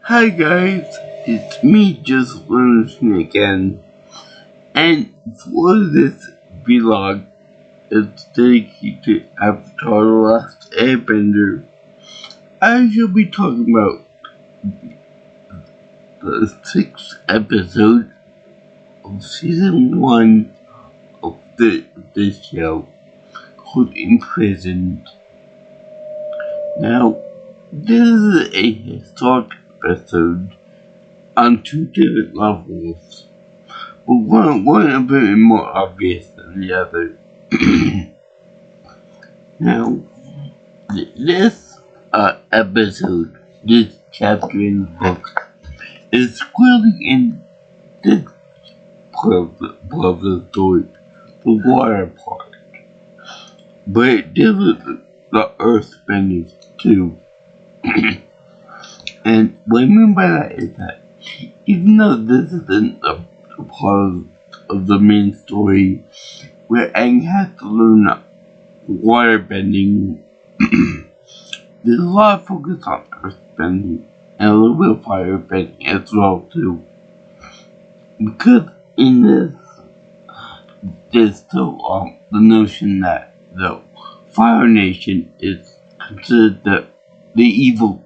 Hi guys, it's me just listening again, and for this vlog, it's dedicated to Avatar: The Last Airbender. I shall be talking about the 6th episode of season 1 of this show called Imprisoned. Now, this is a historic episode on two different levels. But one a bit more obvious than the other. Now, this episode, this chapter in the book, is squarely in this part of the story, the water part. But it deals with the earth benders too. And what I mean by that is that even though this isn't a part of the main story, where Aang has to learn water bending, there's a lot of focus on earth bending and a little bit of fire bending as well too. Because in this, there's still the notion that the Fire Nation is considered the evil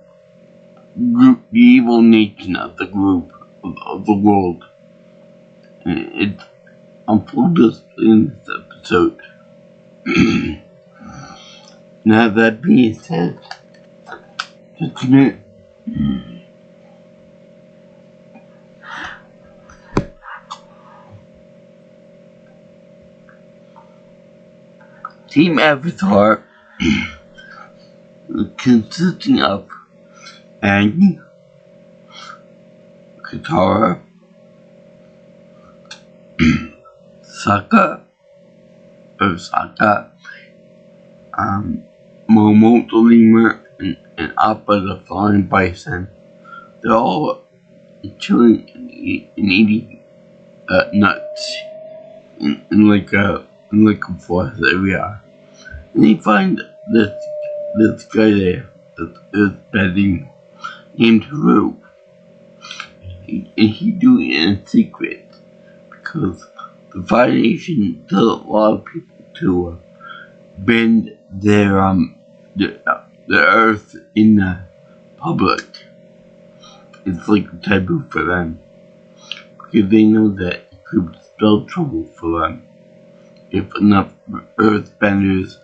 group, the evil nation of the group of the world. And it's unfolded in this episode. Now that being said, just a minute. Team Avatar consisting of Aang, Katara, Sokka, Momo the lemur, and Appa the flying bison. They're all chilling and eating nuts in like a forest area. And they find this guy there is bedding named Haru. And he do it in secret because the Fire Nation tells a lot of people to bend their the earth in the public. It's like a taboo for them because they know that it could spell trouble for them if enough earthbenders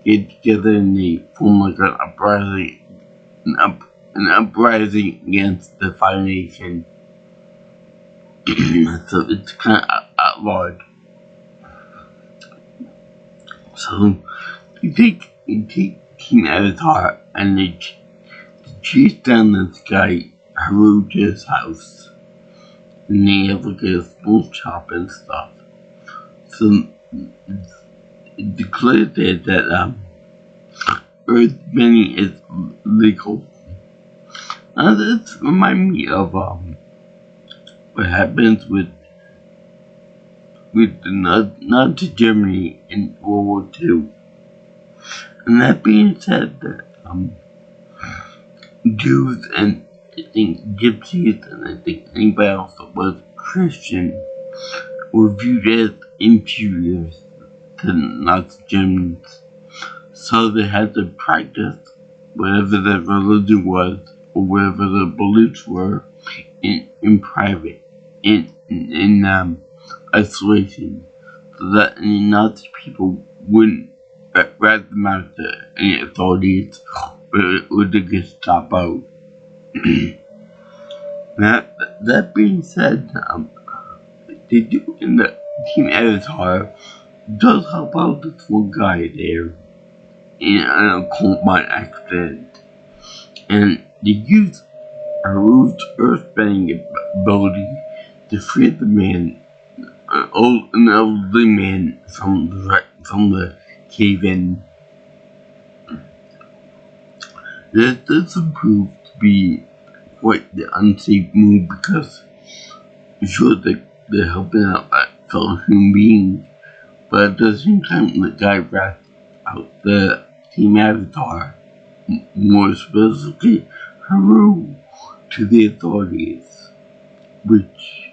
get together and they form like an uprising against the Fire Nation. So it's kind of outlawed. So you take Team Avatar and they chase down this guy Haru to his house, and they have like a small shop and stuff. So it declares that earth bending is legal. Now this reminds me of what happens with the Nazi Germany in World War II. And that being said, that Jews and I think Gypsies and I think anybody else that was Christian were viewed as inferior to Nazi Germans. So they had to practice whatever their religion was or whatever their beliefs were in private, in isolation, so that any Nazi people wouldn't rat them out to any authorities or the Gestapo. Now, that being said, they do in the Team Avatar does help out this one guy there in an occult mine accident, and they use Haru's earthbending ability to free the man, an elderly man from the cave-in. This proved to be quite the unsafe move because sure they're helping out a fellow human being, but at the same time the guy wrapped out the Team Avatar, more specifically Haru, to the authorities, which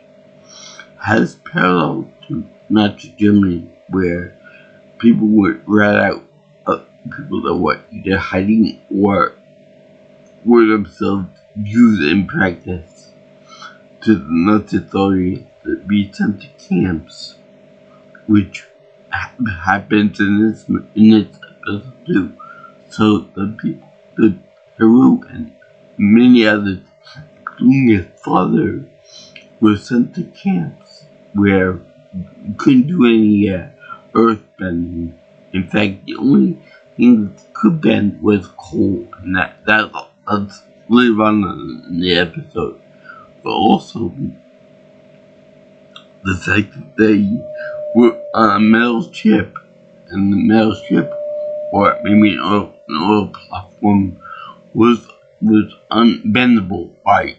has parallel to Nazi Germany, where people would rat out people that were either hiding or were themselves used in practice to the Nazi authorities to be sent to camps, which happens in this episode too. So the people, the hero and many others, including his father, were sent to camps where you couldn't do any earth bending. In fact, the only thing that could bend was coal, and that's later on in the episode. But also the fact that they were on a metal ship, and the metal ship, or maybe an oil platform, was unbendable by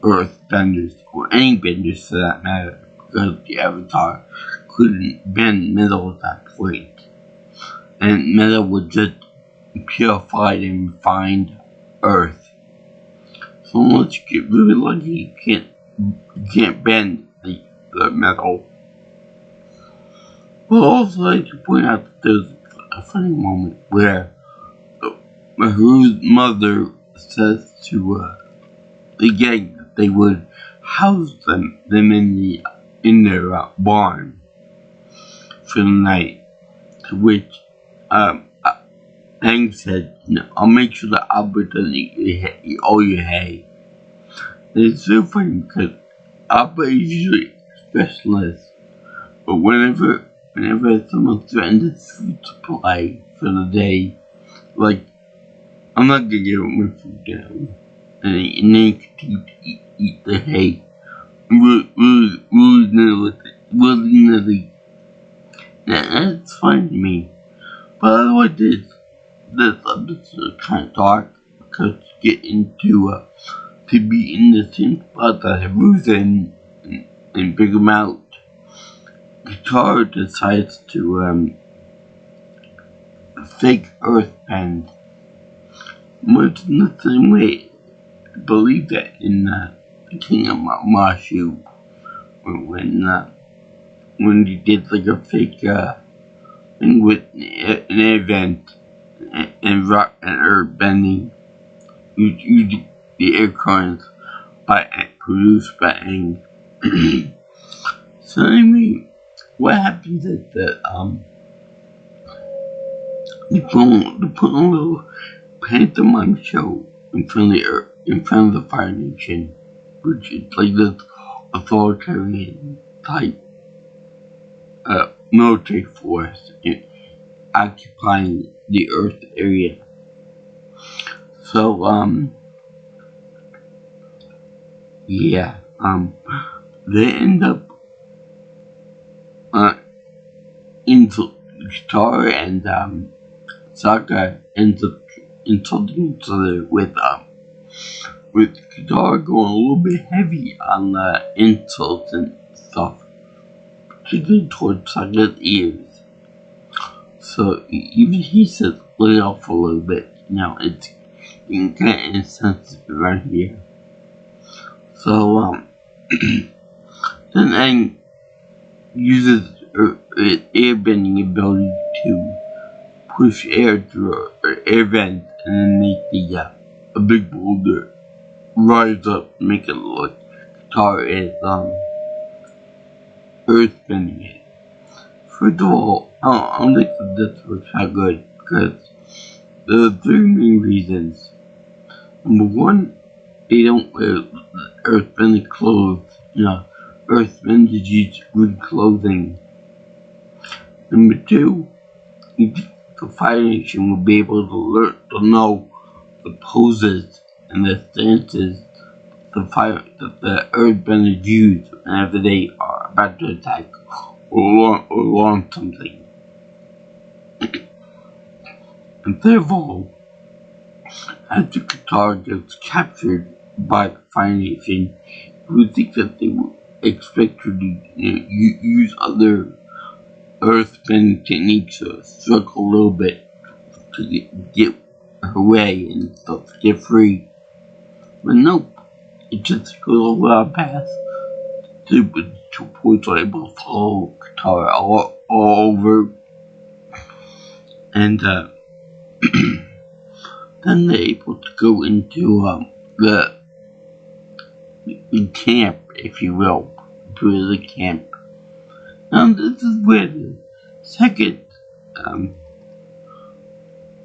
earth benders, or any benders for that matter, because the Avatar couldn't bend metal at that point. And metal was just purified and refined earth. So unless you get really lucky, you can't bend the metal. But also I like to point out that there's a funny moment where Maru's mother says to the gang that they would house them in their barn for the night. To which Aang said, "No, I'll make sure that Albert doesn't eat all your hay." And it's so funny because Albert is usually a specialist, but whenever someone threatens his food supply for the day, like, I'm not gonna give him my food down, and then he continues to eat the hay willy-nilly. That's fine to me. But otherwise, this episode is kind of dark because you get into to be in the same spot that Haru's in and figure him out. Guitar decides to fake earthbend, much in the same way. I believe that in the King of Mashu, when he did like a fake thing with an event and rock and earth bending, using the air currents produced by Aang. So anyway, what happens is that they put a little pantomime show in front of the Fire Nation, which is like this authoritarian type military force occupying the Earth area. So they end up Star and Sokka ends up insulting each other with Kadar going a little bit heavy on the insults and stuff, particularly towards Sokka's ears. So even he says, lay off a little bit. It's getting kind of insensitive around here. So then Aang uses his airbending ability to push air through an air vent and then make a big boulder rise up, make it look like Katara is earthbending it. First of all, I don't think that this works out good because there are three main reasons. Number one, they don't wear earthbending clothes. Earthbenders use good clothing. Number two, you think the Fire Nation will be able to know the poses and the stances that the earthbenders use whenever they are about to attack or launch something. And third of all, after Katara gets captured by the Fire Nation, you would think that they would expect her to use other earthbending techniques or struggle a little bit to get her way and stuff, get free. But nope, it just goes over our path. The 2 points are able to follow Katara all over. And then they're able to go into the camp, if you will. To the camp. Now this is where the second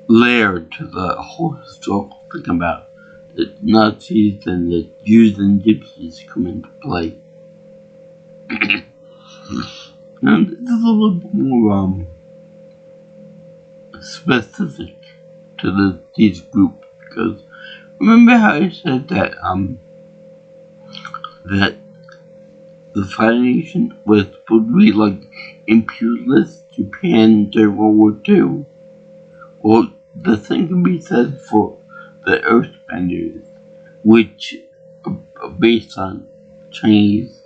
layer to the whole historical thing about the Nazis and the Jews and Gypsies come into play. Now this is a little bit more specific to these groups, because remember how I said that that the Fire Nation was supposed to be like imperialist Japan during World War II? Well, the same can be said for the Earthbenders, which are based on Chinese,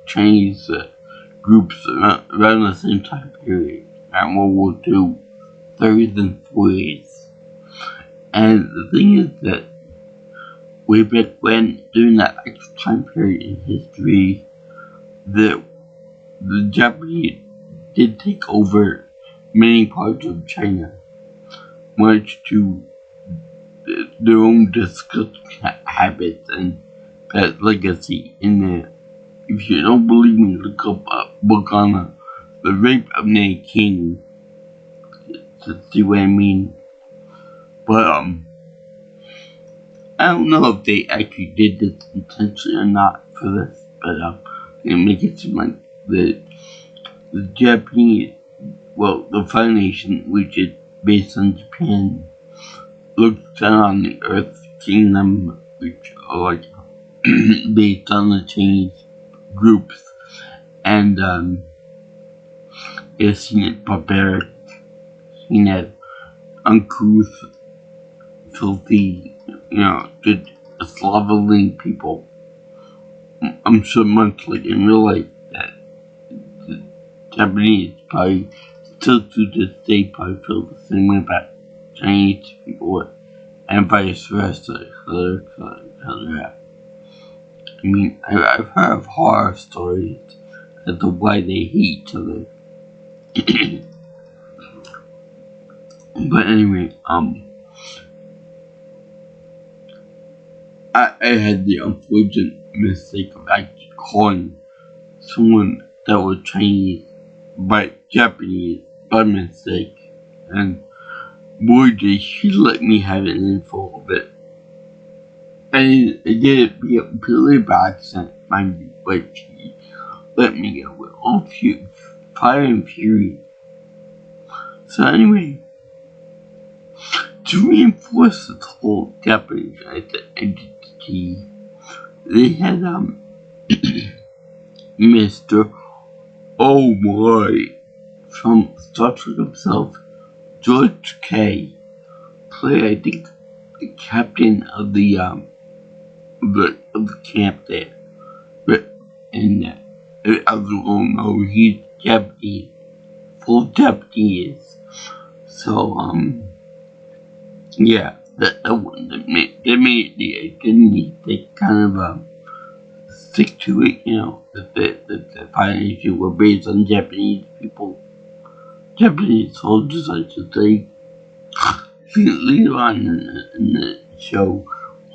Chinese groups around the same time period, around World War II, 30s and 40s. And the thing is that way back when, during that extra time period in history, the Japanese did take over many parts of China, much to their own disgusting habits and bad legacy in there. If you don't believe me, look up a book on the rape of Nanking to see what I mean. But I don't know if they actually did this intentionally or not for this, but they make it seem like the Japanese, well, the Fire Nation, which is based on Japan, looks down on the Earth Kingdom, which are like based on the Chinese groups, and is seen as barbaric, seen as uncouth, filthy, just slovenly people. I'm sure much like in real life that the Japanese probably still to this day probably feel the same way about Chinese people and vice versa. I mean, I've heard of horror stories as to why they hate each other. But anyway, I had the unfortunate mistake of actually calling someone that was Chinese but Japanese by mistake, and boy did she let me have an info of it. And it did it purely by accident, mind you, but she let me go with all fire and fury. So anyway, to reinforce this whole Japanese identity, they had Mr. Oh my, from Star Trek himself, George K. play, I think, the captain of the camp there. But and as you all know, he's Japanese, full Japanese. So yeah, that made the identity. They kind of stick to it, that the Fire Nation were based on Japanese people, Japanese soldiers, I should say. Later on in the show,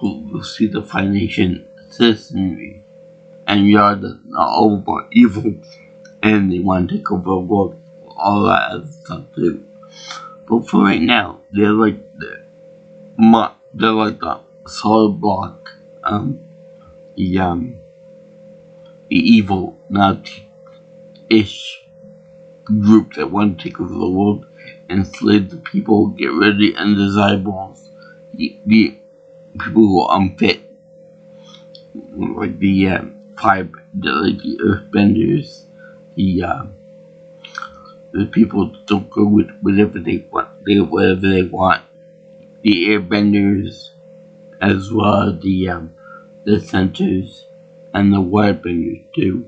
we'll see the Fire Nation citizenry, and Yard is all about evil, and they want to take over the world, all that other stuff too. But for right now, they're like the solid block, the evil Nazi-ish group that want to take over the world, enslave the people, get rid of the undesirables, the people who are unfit, like the the Earthbenders, the people that don't go with whatever they want, the Airbenders, as well as the Centaurs and the Waterbenders too.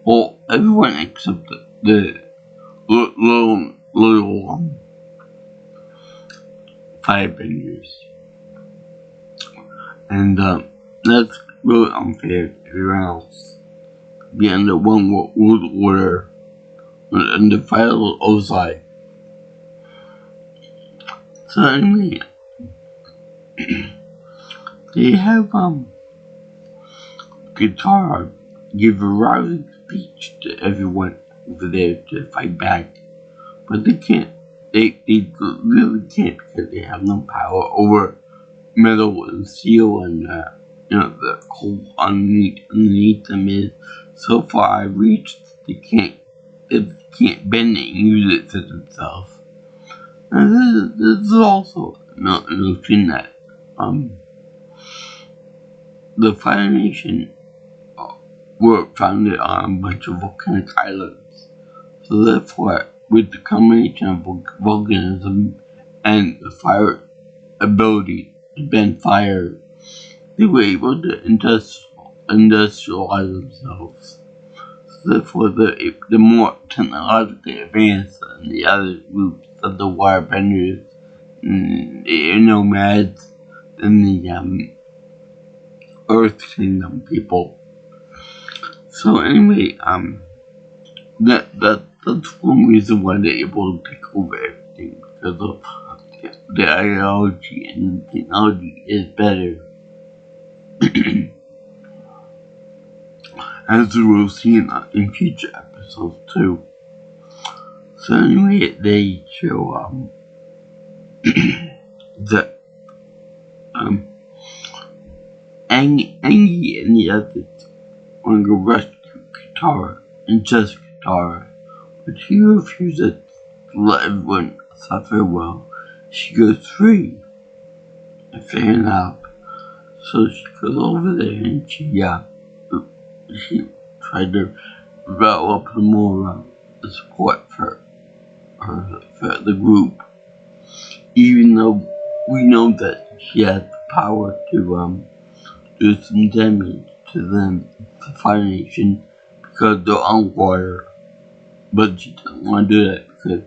Well, everyone except the little Firebenders. And that's really unfair to everyone else. Be under one world order and the final outside. So anyway, they have guitar give a rousing speech to everyone over there to fight back, but they can't. They really can't because they have no power over metal and steel and the coal underneath them is so far reached they can't bend it and use it for themselves. And this is also a notion that the Fire Nation were founded on a bunch of volcanic islands. So therefore, with the combination of volcanism and the fire ability to bend fire, they were able to industrialize themselves. So therefore, the more technologically advanced than the other groups of the waterbenders, the air nomads, and the Earth Kingdom people. So anyway, that's one reason why they're able to take over everything, because of the ideology and the technology is better. As we will see in future episodes too. So anyway, they show that Angie and the others want to rescue Katara and just Katara, but she refuses to let everyone suffer while she goes free. Fair enough. So she goes over there and she tried to develop more support for the group, even though we know that she has the power to do some damage to them, the Fire Nation, because they're on water. But she doesn't want to do that because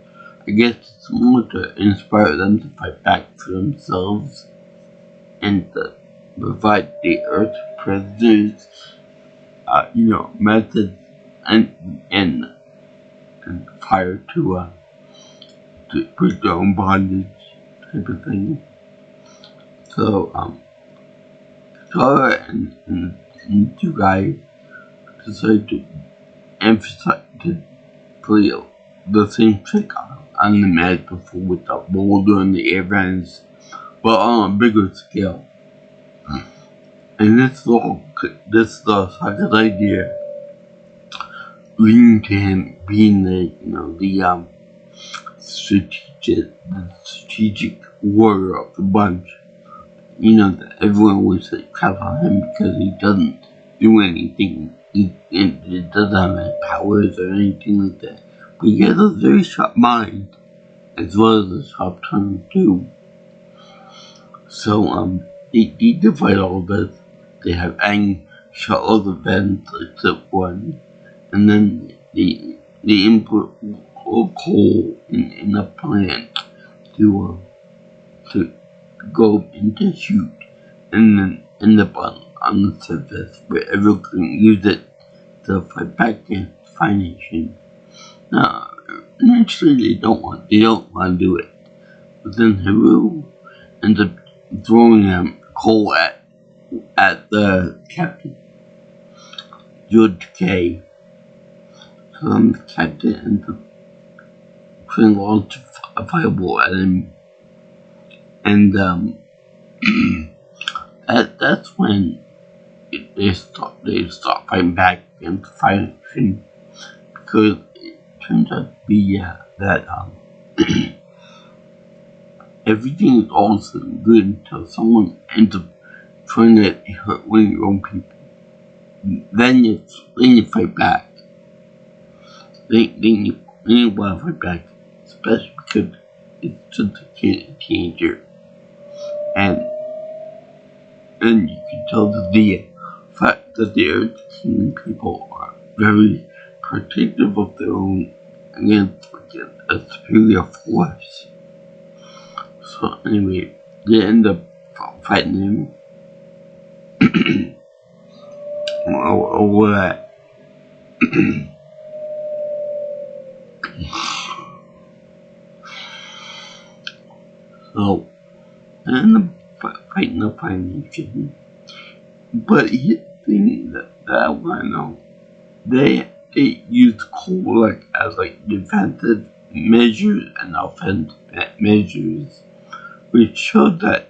I guess it's more to inspire them to fight back for themselves and to provide the Earth prisoners, methods and fire to put their own bondage type of thing. So Tara and the two guys decided to emphasize to play the same trick on the match before with the boulder and the air vents, but on a bigger scale. And this is the second idea, leading to him being the strategic warrior of the bunch. That everyone would say crap on him because he doesn't do anything. He doesn't have any powers or anything like that. But he has a very sharp mind, as well as a sharp tongue too. So they divide all this. They have Aang shut all the vents except one, and then they input coal in the plant to go into shoot, and then end up on the surface where everyone can use it to fight back against the Fire Nation. Now, naturally they don't want to do it, but then Haru ends up throwing coal at the captain, George K. So the captain ends up trying to launch a fireball at him, and that's when they stop fighting back against the Fire Nation, because it turns out to be that everything is also good until someone ends up trying to hurt one of your own people. Then you fight back. Then you want to fight back, especially because it's just a teenager. And you can tell that the fact that the Earth Kingdom people are very protective of their own against a superior force. So anyway, they end up fighting him, or that. So, and the fighting the financial. But the thing that I want to know, they use coal like as like defensive measures and offensive measures, which shows that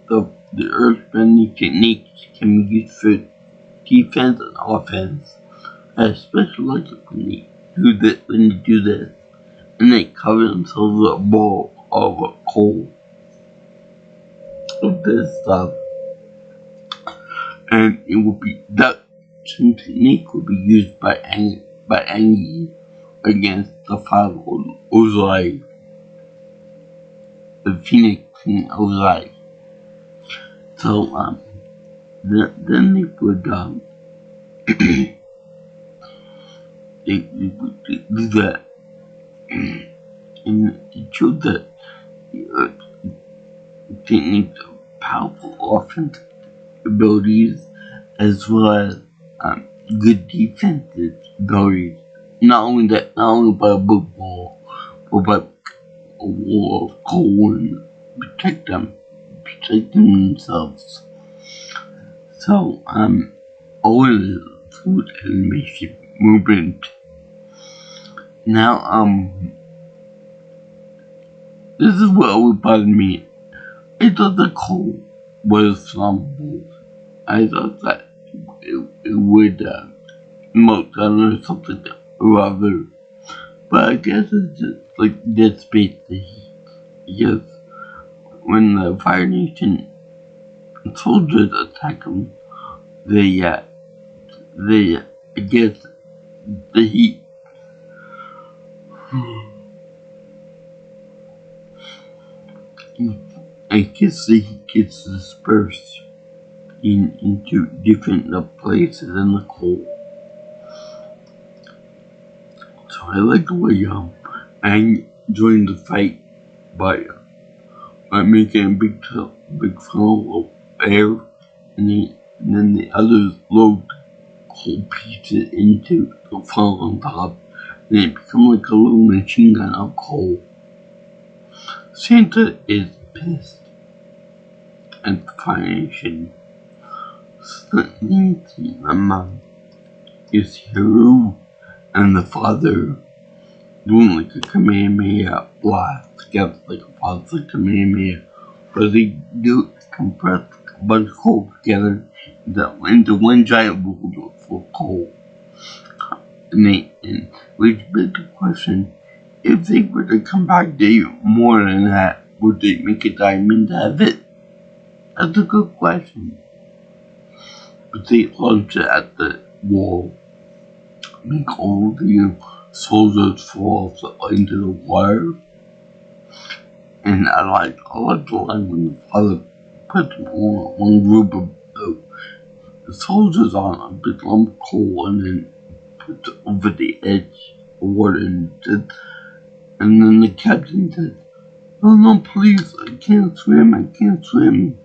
the earth-bending techniques can be used for defense and offense. Especially like when they do this, and they cover themselves with a ball of coal of this stuff, and it will be that technique will be used by Angie against the Father Ozai, the Phoenix King Ozai. So then they would they do that, and it showed that techniques of powerful offensive abilities as well as good defensive abilities. Not only by a book wall, but by a wall of coal and protecting themselves. So all of the food animation movement. Now this is what always bothered me. I thought the coal was flammable. I thought that it would melt down or something or other. But I guess it's just like Dead Space the heat. Because when the Fire Nation soldiers attack them, I guess the heat gets dispersed into different places in the coal. So I like the way Aang joined the fight by making a big funnel of air, and then the others load coal pieces into the funnel on top, and it becomes like a little machine gun of coal. Santa is pissed at the Foundation. Nancy, my mom, is Hero and the father doing like a Kamehameha blast together, like a father's Kamehameha, but they do compress a bunch of coal together into one giant boulder full of coal. And which begs the question, if they were to come back to more than that, would they make a diamond out of it? That's a good question. But they launch it at the wall, make all the soldiers fall into the water. And I like the line when the father puts one group of soldiers on a big lump of coal and then puts it over the edge of water, and then the captain said, no, please, I can't swim.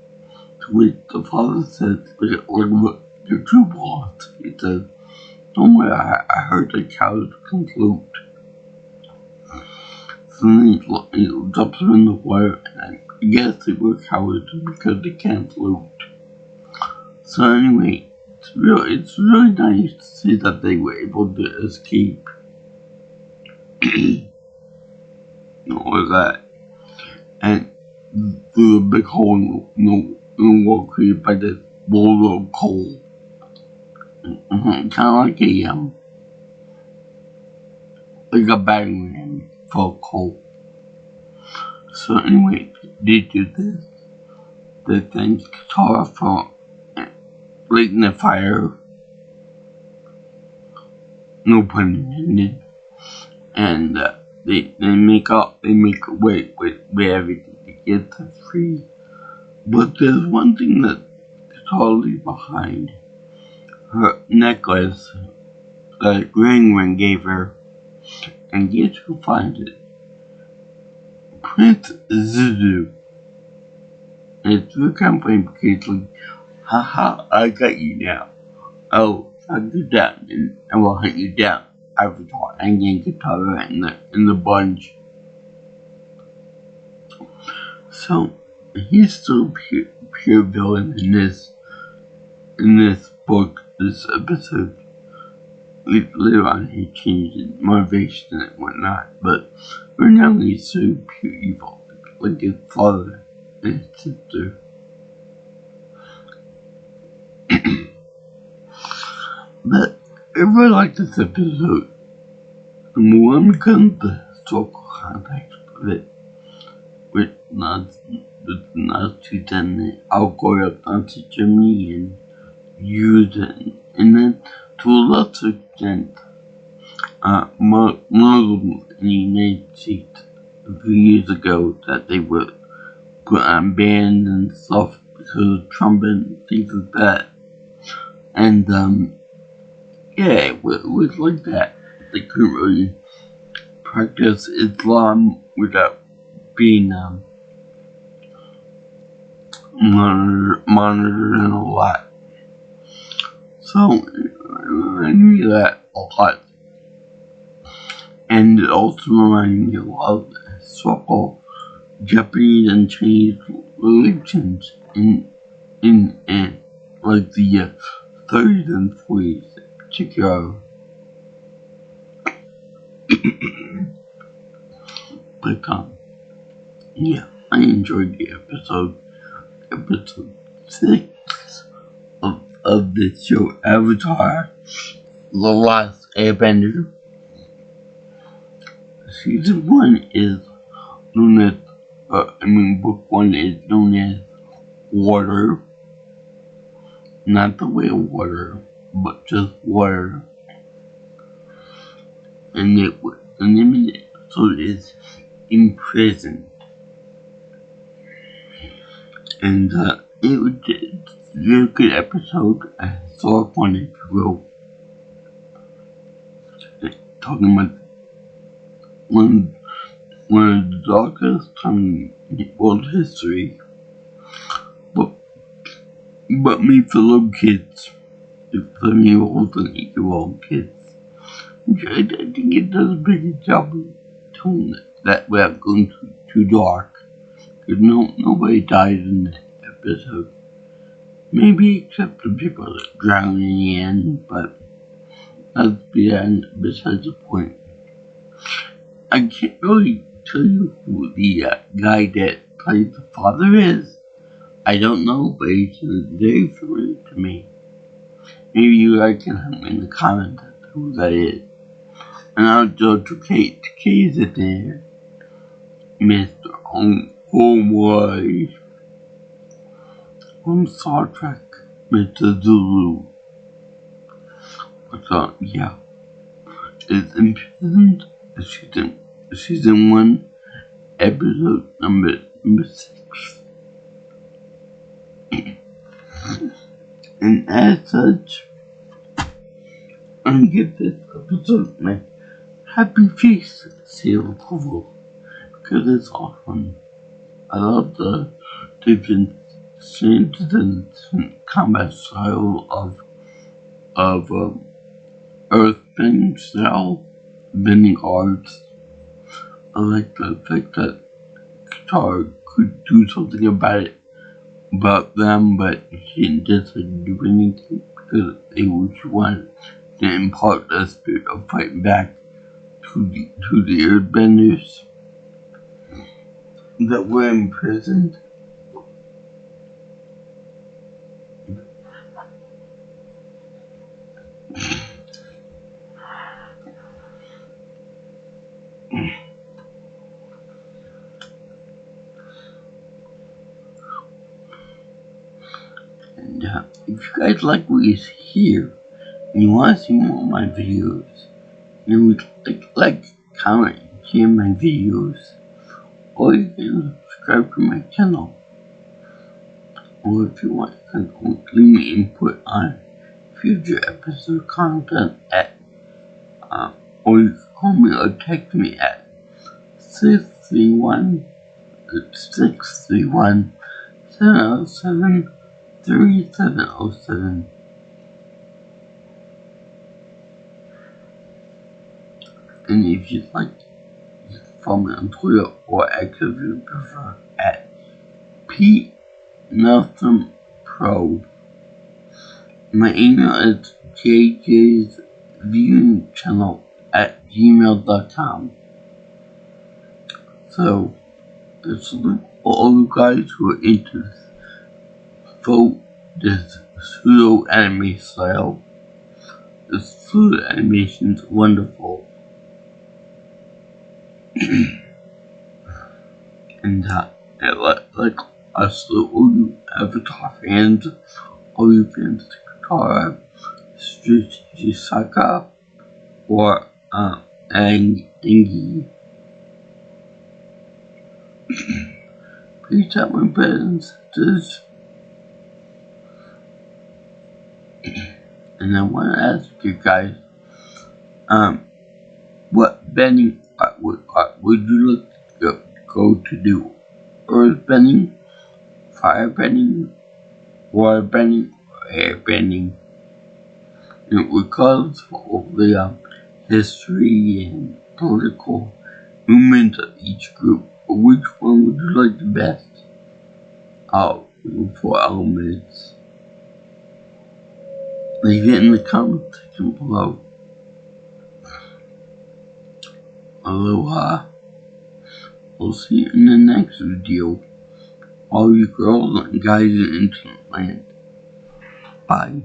To which the father said, like what, you're too lost. He said, don't worry, I heard the cows can float. So then he drops them in the water, and I guess they were cowards because they can't float. So anyway, it's really nice to see that they were able to escape. All of that. And through a big hole in the wall created by this boulder of coal. Kind of like a battering ram full of coal. So anyway, they do this. They thank Katara for lighting the fire. No pun intended. And they make a way with everything to get them free. But there's one thing that Katara leaves behind. Her necklace that Ring gave her. And guess who finds it? Prince Zuzu. And it's really kind of funny because like Haha, I got you now. Oh, I'll go down and I will hunt you down. Avatar and Yankatara in the bunch. So he's still pure villain in this book, this episode. Later on he changed his motivation and whatnot, but right now he's so pure evil, like his father and his sister. But I really like this episode. And when it comes to the historical context of it, with Nazis and outgoing of Nazi Germany and used it, and then to a lesser extent, Muslims in the United States a few years ago that they were put on bans and stuff because of Trump and things like that. And yeah, it was like that. They couldn't really practice Islam without being monitored a lot. So I knew that a lot. And it also reminded me a lot of historical Japanese and Chinese religions in like the 30s and 40s in particular. But yeah, I enjoyed the episode 6 of the show Avatar, The Last Airbender. Season 1 is known as, book 1 is known as Water. Not the way of water, but just water. And the name of the episode is Imprisoned. And it was a very good episode. I saw it on HBO. Talking about one of the darkest times in world history. But me for little kids, 7-year-olds and 8-year-old kids. I think it does a pretty good job of telling that without going too dark. Because nobody died in that episode. Maybe except the people that drowned in the end, but that's besides the point. I can't really tell you who the guy that plays the father is. I don't know, but he's very familiar to me. Maybe you guys can help me in the comments as to who that is. And I'll go to Kate. Kate's there. Mr. Homeboy from Star Trek, Mr. Zulu. So, yeah. It's Imprisoned, season 1, episode number 6. And as such, I'm gonna give this episode my happy face seal approval because it's awesome. I love the different changes and combat style of earthbending style, bending arts. I like the fact that Qatar could do something about them, but he didn't just do anything because they wanted to impart the spirit of fighting back to the earthbenders that were imprisoned. And if you guys like what you hear and you want to see more of my videos, then like, comment, share my videos, or you can subscribe to my channel. Or if you want, you can leave me input on future episode content or you can call me or text me at 631 707 3707. And if you'd like, you can follow me on Twitter or X if you prefer at P Nelson Pro. My email is jjsviewingchannel@gmail.com. So, it's for all you guys who are into this, vote this pseudo anime style. This pseudo animation is wonderful. And like us, all you Avatar fans, all you fans of Katara, Strategy Saga, or Angie. Please tell my brothers and sisters. And I want to ask you guys, what bending would you like to go to do? Earth bending, fire bending, water bending, or air bending? And regardless of the history and political movement of each group, which one would you like the best out of the 4 elements? Leave it in the comment section below. Aloha. We'll see you in the next video. All you girls and guys in Internet Land. Bye.